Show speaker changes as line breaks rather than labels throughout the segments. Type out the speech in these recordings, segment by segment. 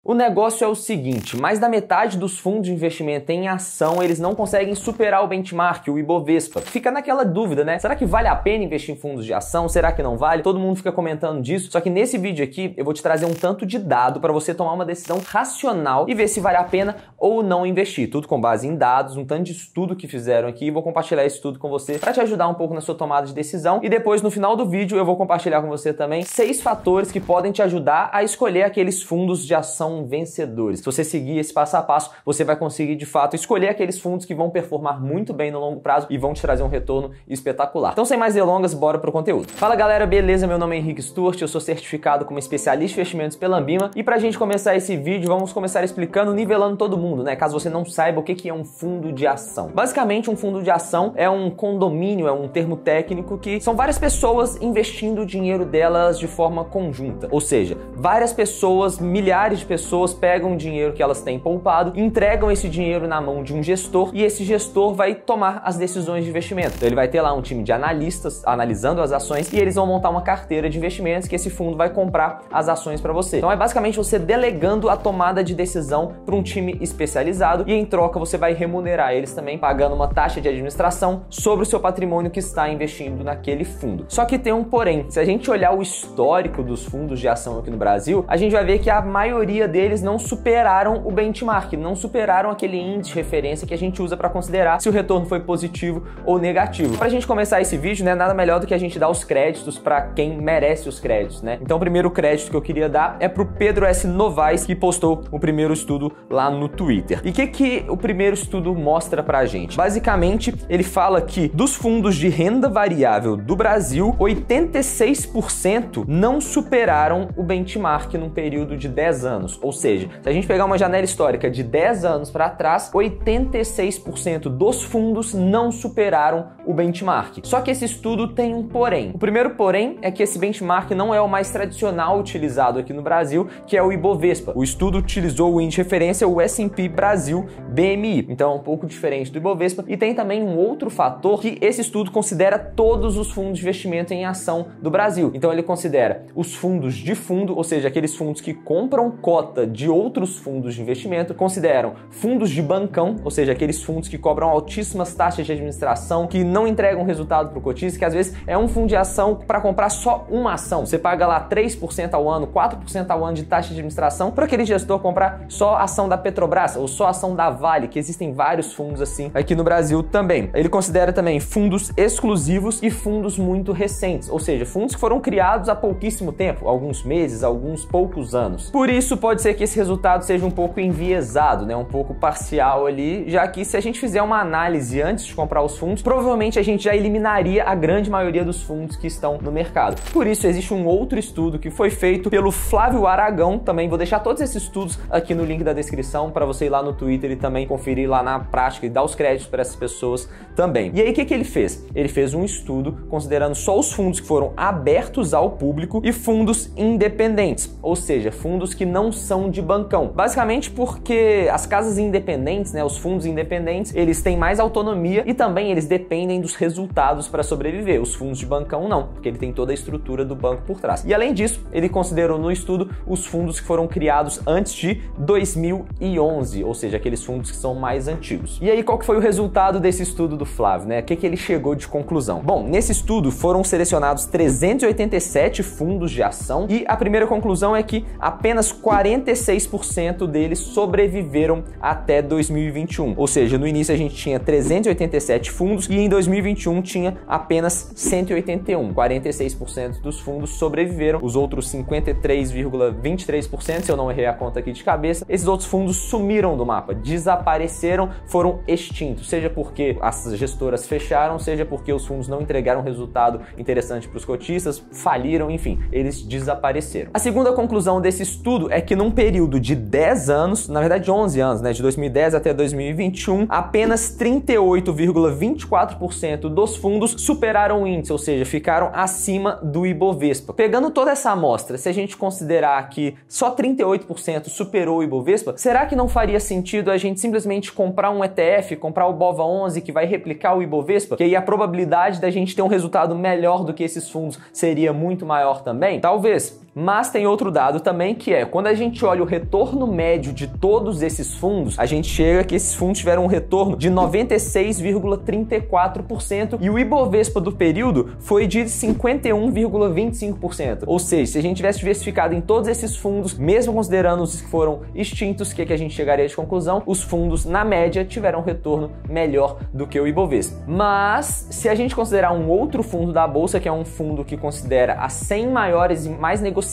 O negócio é o seguinte, mais da metade dos fundos de investimento em ação, eles não conseguem superar o benchmark, o Ibovespa. Fica naquela dúvida, né? Será que vale a pena investir em fundos de ação? Será que não vale? Todo mundo fica comentando disso. Só que nesse vídeo aqui, eu vou te trazer um tanto de dado para você tomar uma decisão racional e ver se vale a pena ou não investir. Tudo com base em dados, um tanto de estudo que fizeram aqui. Vou compartilhar esse estudo com você para te ajudar um pouco na sua tomada de decisão. E depois, no final do vídeo, eu vou compartilhar com você também 6 fatores que podem te ajudar a escolher aqueles fundos de ação vencedores. Se você seguir esse passo a passo, você vai conseguir de fato escolher aqueles fundos que vão performar muito bem no longo prazo e vão te trazer um retorno espetacular. Então, sem mais delongas, bora pro conteúdo. Fala galera, beleza? Meu nome é Henrique Sturte, eu sou certificado como especialista em investimentos pela Ambima e pra gente começar esse vídeo, vamos começar explicando, nivelando todo mundo, né? Caso você não saiba o que é um fundo de ação. Basicamente, um fundo de ação é um condomínio, é um termo técnico que são várias pessoas investindo o dinheiro delas de forma conjunta. Ou seja, várias pessoas, milhares de pessoas pegam o dinheiro que elas têm poupado, entregam esse dinheiro na mão de um gestor e esse gestor vai tomar as decisões de investimento. Então ele vai ter lá um time de analistas analisando as ações e eles vão montar uma carteira de investimentos que esse fundo vai comprar as ações para você. Então é basicamente você delegando a tomada de decisão para um time especializado e em troca você vai remunerar eles também pagando uma taxa de administração sobre o seu patrimônio que está investindo naquele fundo. Só que tem um porém. Se a gente olhar o histórico dos fundos de ação aqui no Brasil, a gente vai ver que a maioria deles não superaram o benchmark, não superaram aquele índice de referência que a gente usa para considerar se o retorno foi positivo ou negativo. Para a gente começar esse vídeo, né, nada melhor do que a gente dar os créditos para quem merece os créditos, né? Então o primeiro crédito que eu queria dar é pro Pedro S. Novaes, que postou o primeiro estudo lá no Twitter. E o que o primeiro estudo mostra pra gente? Basicamente, ele fala que dos fundos de renda variável do Brasil, 86% não superaram o benchmark num período de 10 anos. Ou seja, se a gente pegar uma janela histórica de 10 anos para trás, 86% dos fundos não superaram o benchmark. Só que esse estudo tem um porém. O primeiro porém é que esse benchmark não é o mais tradicional utilizado aqui no Brasil, que é o Ibovespa. O estudo utilizou o índice de referência, o S&P Brasil BMI. Então é um pouco diferente do Ibovespa. E tem também um outro fator que esse estudo considera todos os fundos de investimento em ação do Brasil. Então ele considera os fundos de fundo, ou seja, aqueles fundos que compram cota de outros fundos de investimento, consideram fundos de bancão, ou seja, aqueles fundos que cobram altíssimas taxas de administração, que não entregam resultado para o cotista, que às vezes é um fundo de ação para comprar só uma ação. Você paga lá 3% ao ano, 4% ao ano de taxa de administração para aquele gestor comprar só ação da Petrobras ou só ação da Vale, que existem vários fundos assim aqui no Brasil também. Ele considera também fundos exclusivos e fundos muito recentes, ou seja, fundos que foram criados há pouquíssimo tempo, alguns meses, alguns poucos anos. Por isso pode ser que esse resultado seja um pouco enviesado, né, um pouco parcial ali, já que se a gente fizer uma análise antes de comprar os fundos, provavelmente a gente já eliminaria a grande maioria dos fundos que estão no mercado. Por isso existe um outro estudo que foi feito pelo Flávio Aragão, também vou deixar todos esses estudos aqui no link da descrição para você ir lá no Twitter e também conferir lá na prática e dar os créditos para essas pessoas também. E aí o que ele fez? Ele fez um estudo considerando só os fundos que foram abertos ao público e fundos independentes, ou seja, fundos que não são de bancão. Basicamente porque as casas independentes, né, os fundos independentes, eles têm mais autonomia e também eles dependem dos resultados para sobreviver. Os fundos de bancão não, porque ele tem toda a estrutura do banco por trás. E além disso, ele considerou no estudo os fundos que foram criados antes de 2011, ou seja, aqueles fundos que são mais antigos. E aí qual que foi o resultado desse estudo do Flávio, né? O que ele chegou de conclusão? Bom, nesse estudo foram selecionados 387 fundos de ação e a primeira conclusão é que apenas 46% deles sobreviveram até 2021. Ou seja, no início a gente tinha 387 fundos e em 2021 tinha apenas 181. 46% dos fundos sobreviveram, os outros 53,23%, se eu não errei a conta aqui de cabeça, esses outros fundos sumiram do mapa, desapareceram, foram extintos, seja porque as gestoras fecharam, seja porque os fundos não entregaram resultado interessante para os cotistas, faliram, enfim, eles desapareceram. A segunda conclusão desse estudo é que num período de 10 anos, na verdade 11 anos, né, de 2010 até 2021, apenas 38,24% dos fundos superaram o índice, ou seja, ficaram acima do Ibovespa. Pegando toda essa amostra, se a gente considerar que só 38% superou o Ibovespa, será que não faria sentido a gente simplesmente comprar um ETF, comprar o BOVA11 que vai replicar o Ibovespa? Que aí a probabilidade da gente ter um resultado melhor do que esses fundos seria muito maior também? Talvez. Mas tem outro dado também que é, quando a gente olha o retorno médio de todos esses fundos, a gente chega que esses fundos tiveram um retorno de 96,34% e o Ibovespa do período foi de 51,25%. Ou seja, se a gente tivesse diversificado em todos esses fundos, mesmo considerando os que foram extintos, o que a gente chegaria de conclusão? Os fundos, na média, tiveram um retorno melhor do que o Ibovespa. Mas, se a gente considerar um outro fundo da Bolsa, que é um fundo que considera as 100 maiores e mais negociadas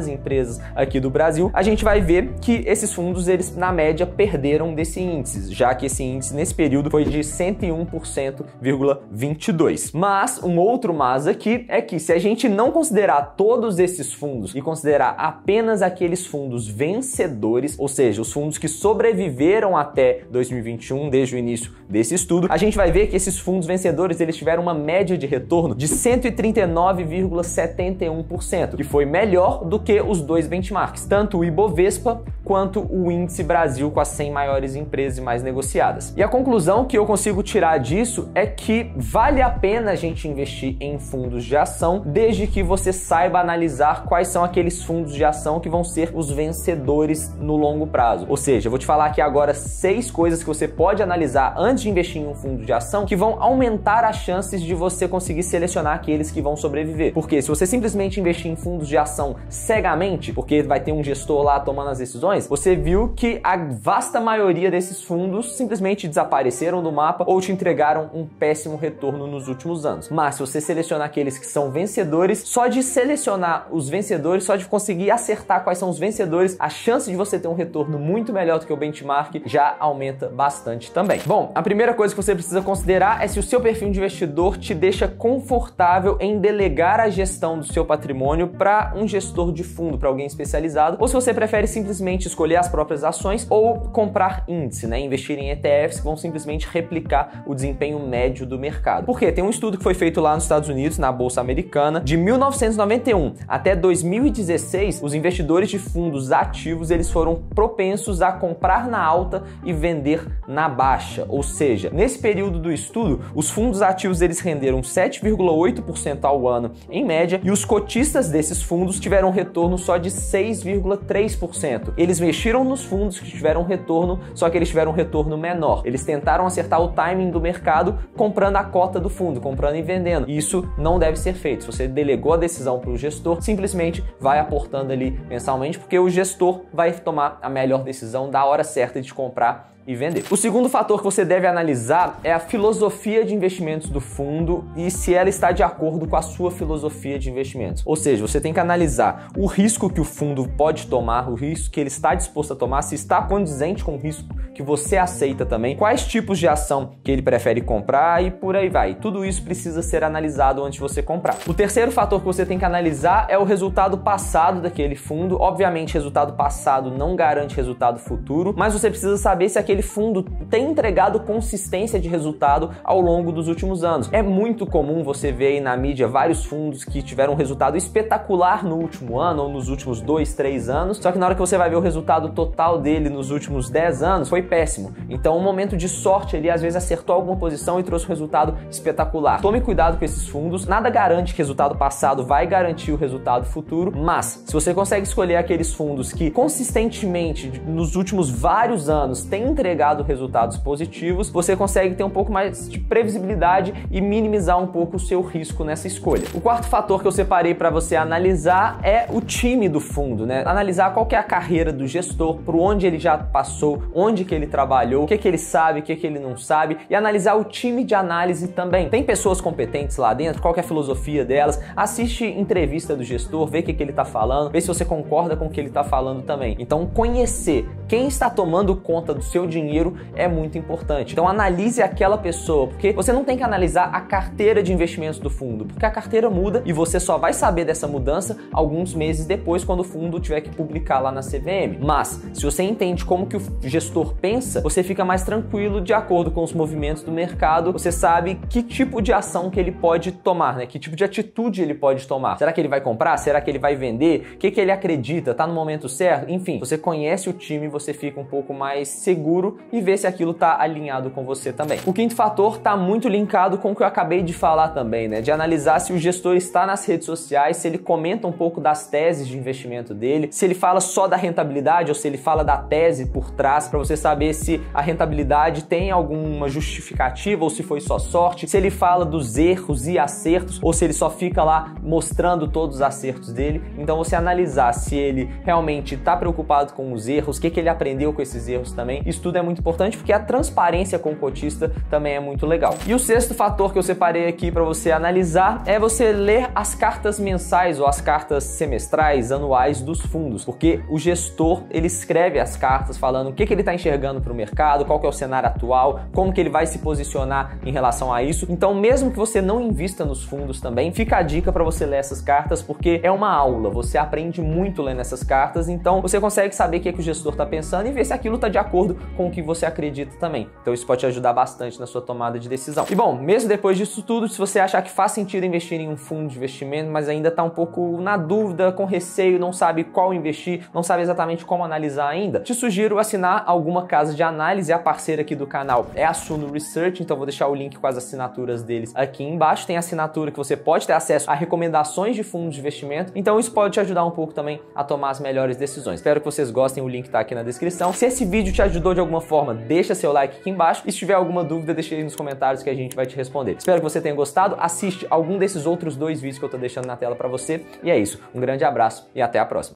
empresas aqui do Brasil, a gente vai ver que esses fundos, eles, na média, perderam desse índice, já que esse índice, nesse período, foi de 101,22%. Mas, um outro mas aqui é que, se a gente não considerar todos esses fundos e considerar apenas aqueles fundos vencedores, ou seja, os fundos que sobreviveram até 2021, desde o início desse estudo, a gente vai ver que esses fundos vencedores, eles tiveram uma média de retorno de 139,71%, que foi melhor do que os dois benchmarks, tanto o Ibovespa quanto o Índice Brasil, com as 100 maiores empresas mais negociadas. E a conclusão que eu consigo tirar disso é que vale a pena a gente investir em fundos de ação, desde que você saiba analisar quais são aqueles fundos de ação que vão ser os vencedores no longo prazo. Ou seja, eu vou te falar aqui agora 6 coisas que você pode analisar antes de investir em um fundo de ação que vão aumentar as chances de você conseguir selecionar aqueles que vão sobreviver. Porque se você simplesmente investir em fundos de ação cegamente, porque vai ter um gestor lá tomando as decisões, você viu que a vasta maioria desses fundos simplesmente desapareceram do mapa ou te entregaram um péssimo retorno nos últimos anos. Mas se você selecionar aqueles que são vencedores, só de selecionar os vencedores, só de conseguir acertar quais são os vencedores, a chance de você ter um retorno muito melhor do que o benchmark já aumenta bastante também. Bom, a primeira coisa que você precisa considerar é se o seu perfil de investidor te deixa confortável em delegar a gestão do seu patrimônio para um gestor de fundo, para alguém especializado, ou se você prefere simplesmente escolher as próprias ações ou comprar índice, né? Investir em ETFs que vão simplesmente replicar o desempenho médio do mercado. Por quê? Tem um estudo que foi feito lá nos Estados Unidos, na Bolsa Americana, de 1991 até 2016, os investidores de fundos ativos, eles foram propensos a comprar na alta e vender na baixa. Ou seja, nesse período do estudo, os fundos ativos, eles renderam 7,8% ao ano em média, e os cotistas desses fundos tiveram um retorno só de 6,3%. Eles mexiram nos fundos que tiveram retorno, só que eles tiveram um retorno menor. Eles tentaram acertar o timing do mercado comprando a cota do fundo, comprando e vendendo. E isso não deve ser feito. Se você delegou a decisão para o gestor, simplesmente vai aportando ali mensalmente, porque o gestor vai tomar a melhor decisão da hora certa de comprar e vender. O segundo fator que você deve analisar é a filosofia de investimentos do fundo e se ela está de acordo com a sua filosofia de investimentos. Ou seja, você tem que analisar o risco que o fundo pode tomar, o risco que ele está disposto a tomar, se está condizente com o risco que você aceita também, quais tipos de ação que ele prefere comprar e por aí vai. Tudo isso precisa ser analisado antes de você comprar. O terceiro fator que você tem que analisar é o resultado passado daquele fundo. Obviamente, resultado passado não garante resultado futuro, mas você precisa saber se aquele fundo tem entregado consistência de resultado ao longo dos últimos anos. É muito comum você ver aí na mídia vários fundos que tiveram um resultado espetacular no último ano ou nos últimos 2, 3 anos, só que na hora que você vai ver o resultado total dele nos últimos 10 anos, foi péssimo. Então, um momento de sorte ali, às vezes acertou alguma posição e trouxe um resultado espetacular. Tome cuidado com esses fundos, nada garante que o resultado passado vai garantir o resultado futuro, mas se você consegue escolher aqueles fundos que consistentemente, nos últimos vários anos, têm entregado resultados positivos, você consegue ter um pouco mais de previsibilidade e minimizar um pouco o seu risco nessa escolha. O quarto fator que eu separei para você analisar é o time do fundo, né? Analisar qual que é a carreira do gestor, por onde ele já passou, onde que ele trabalhou, o que ele sabe, o que ele não sabe, e analisar o time de análise também. Tem pessoas competentes lá dentro, qual que é a filosofia delas, assiste entrevista do gestor, vê o que ele está falando, vê se você concorda com o que ele está falando também. Então, conhecer quem está tomando conta do seu dinheiro é muito importante. Então, analise aquela pessoa, porque você não tem que analisar a carteira de investimentos do fundo, porque a carteira muda e você só vai saber dessa mudança alguns meses depois, quando o fundo tiver que publicar lá na CVM. Mas, se você entende como que o gestor pensa, você fica mais tranquilo de acordo com os movimentos do mercado, você sabe que tipo de ação que ele pode tomar, né? Que tipo de atitude ele pode tomar. Será que ele vai comprar? Será que ele vai vender? O que ele acredita? Tá no momento certo? Enfim, você conhece o time, você fica um pouco mais seguro seguro e ver se aquilo está alinhado com você também. O quinto fator está muito linkado com o que eu acabei de falar também, né? De analisar se o gestor está nas redes sociais, se ele comenta um pouco das teses de investimento dele, se ele fala só da rentabilidade ou se ele fala da tese por trás, para você saber se a rentabilidade tem alguma justificativa ou se foi só sorte, se ele fala dos erros e acertos ou se ele só fica lá mostrando todos os acertos dele. Então você analisar se ele realmente está preocupado com os erros, o que ele aprendeu com esses erros também. Isso tudo é muito importante porque a transparência com o cotista também é muito legal. E o sexto fator que eu separei aqui para você analisar é você ler as cartas mensais ou as cartas semestrais, anuais dos fundos, porque o gestor ele escreve as cartas falando o que ele está enxergando para o mercado, qual que é o cenário atual, como que ele vai se posicionar em relação a isso. Então, mesmo que você não invista nos fundos também, fica a dica para você ler essas cartas, porque é uma aula, você aprende muito lendo essas cartas, então você consegue saber o que o gestor está pensando e ver se aquilo está de acordo com o que você acredita também. Então isso pode te ajudar bastante na sua tomada de decisão. E bom, mesmo depois disso tudo, se você achar que faz sentido investir em um fundo de investimento, mas ainda está um pouco na dúvida, com receio, não sabe qual investir, não sabe exatamente como analisar ainda, te sugiro assinar alguma casa de análise. A parceira aqui do canal é a Suno Research, então vou deixar o link com as assinaturas deles aqui embaixo. Tem assinatura que você pode ter acesso a recomendações de fundos de investimento, então isso pode te ajudar um pouco também a tomar as melhores decisões. Espero que vocês gostem, o link tá aqui na descrição. Se esse vídeo te ajudou de alguma forma, deixa seu like aqui embaixo e se tiver alguma dúvida, deixa aí nos comentários que a gente vai te responder. Espero que você tenha gostado, assiste algum desses outros 2 vídeos que eu tô deixando na tela pra você e é isso. Um grande abraço e até a próxima.